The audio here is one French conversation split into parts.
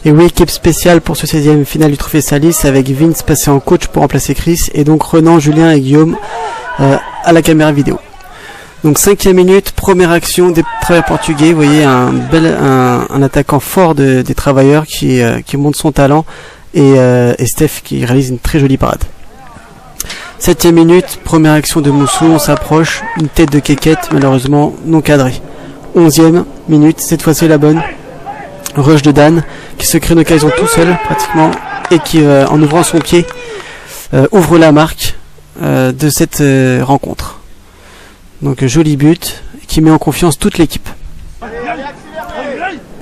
Et oui, équipe spéciale pour ce 16e finale du Trophée Salis avec Vince passé en coach pour remplacer Chris et donc Renan, Julien et Guillaume à la caméra vidéo. Donc 5e minute, première action des travailleurs portugais. Vous voyez un attaquant fort des travailleurs qui montre son talent et Steph qui réalise une très jolie parade. 7e minute, première action de Moussou, on s'approche, une tête de Kékette malheureusement non cadrée. 11e minute, cette fois-ci la bonne. Rush de Dan qui se crée une occasion tout seul pratiquement et qui en ouvrant son pied ouvre la marque de cette rencontre. Donc joli but qui met en confiance toute l'équipe.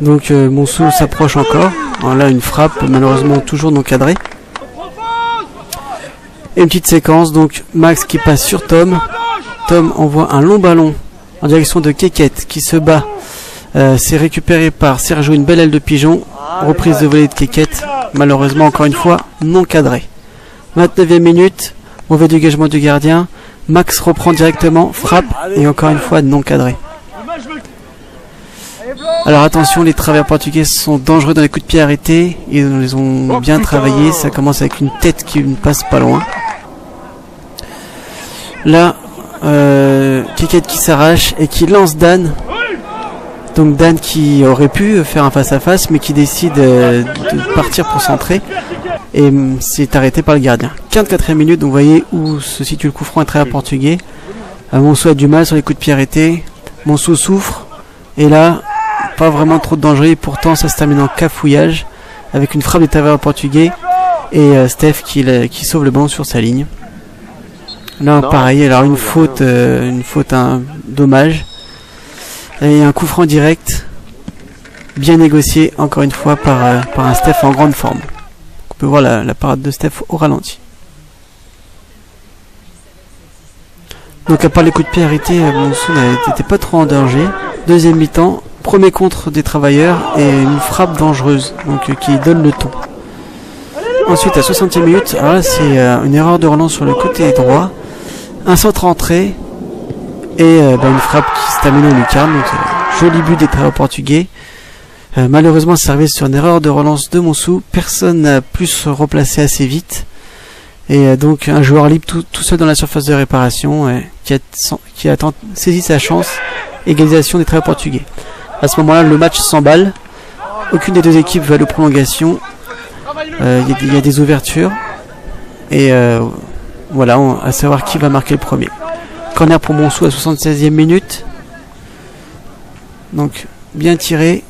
Donc Moussou s'approche encore. Alors là une frappe malheureusement toujours non cadrée. Et une petite séquence, donc Max qui passe sur Tom. Tom envoie un long ballon en direction de Kékette qui se bat. C'est récupéré par Sergio, une belle aile de pigeon. Reprise de volée de Kékette, malheureusement encore une fois non cadré. 29e minute, mauvais dégagement du gardien. Max reprend directement, frappe et encore une fois non cadré. Alors attention, les travailleurs portugais sont dangereux dans les coups de pied arrêtés. Ils les ont bien travaillé. Ça commence avec une tête qui ne passe pas loin. Là, Kékette qui s'arrache et qui lance Dan. Donc Dan qui aurait pu faire un face-à-face mais qui décide de partir pour centrer et c'est arrêté par le gardien. 44e minute, donc vous voyez où se situe le coup franc très portugais. Moussou a du mal sur les coups de pied arrêtés. Moussou souffre et là pas vraiment trop de danger et pourtant ça se termine en cafouillage avec une frappe des travailleurs portugais et Steph qui sauve le ballon sur sa ligne. Là pareil, alors une faute dommage. Et un coup franc direct, bien négocié encore une fois par un Steph en grande forme. On peut voir la parade de Steph au ralenti. Donc à part les coups de pied arrêtés, Moussou n'était pas trop en danger. Deuxième mi-temps, premier contre des travailleurs et une frappe dangereuse, donc qui donne le ton. Ensuite à 60e minute, alors là c'est une erreur de relance sur le côté droit, un centre entré. Et une frappe qui se termine en lucarne. Donc joli but des travailleurs portugais. Malheureusement servi sur une erreur de relance de Moussou. Personne n'a pu se replacer assez vite. Et donc un joueur libre tout seul dans la surface de réparation qui a saisi sa chance. Égalisation des travailleurs portugais. À ce moment-là le match s'emballe. Aucune des deux équipes va aller aux prolongations. Il y a des ouvertures. Et voilà, à savoir qui va marquer le premier. Corner pour Moussou à 76e minute. Donc bien tiré.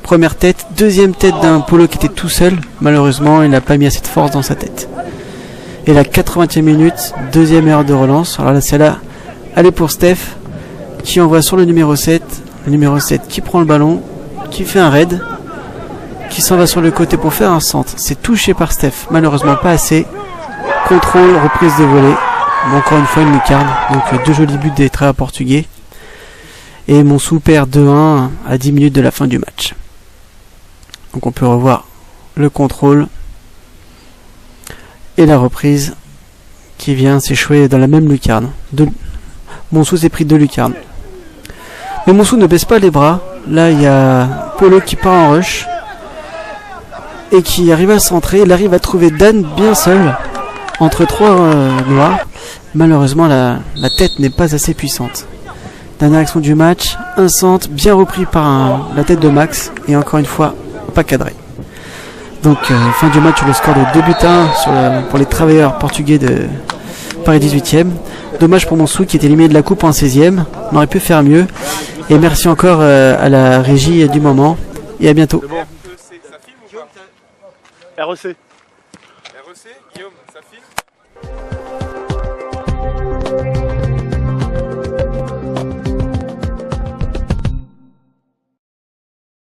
Première tête. Deuxième tête d'un Polo qui était tout seul. Malheureusement il n'a pas mis assez de force dans sa tête. Et la 80e minute. Deuxième erreur de relance. Alors là celle-là elle est pour Steph. Qui envoie sur le numéro 7. Le numéro 7 qui prend le ballon. Qui fait un raid. Qui s'en va sur le côté pour faire un centre. C'est touché par Steph. Malheureusement pas assez. Contrôle. Reprise de volée. Encore une fois une lucarne, donc deux jolis buts des travailleurs portugais. Et Moussou perd 2-1 à 10 minutes de la fin du match. Donc on peut revoir le contrôle et la reprise qui vient s'échouer dans la même lucarne. Moussou s'est pris 2 lucarnes. Mais Moussou ne baisse pas les bras. Là il y a Polo qui part en rush et qui arrive à centrer. Il arrive à trouver Dan bien seul entre 3 noirs. Malheureusement la tête n'est pas assez puissante. Dernière action du match, un centre bien repris par la tête de Max et encore une fois pas cadré. Donc fin du match, le score de 2 buts à 1 pour les travailleurs portugais de Paris 18e. Dommage pour Moussou qui est éliminé de la coupe en 16e. On aurait pu faire mieux. Et merci encore à la régie du moment et à bientôt. REC, Guillaume, ça filme ?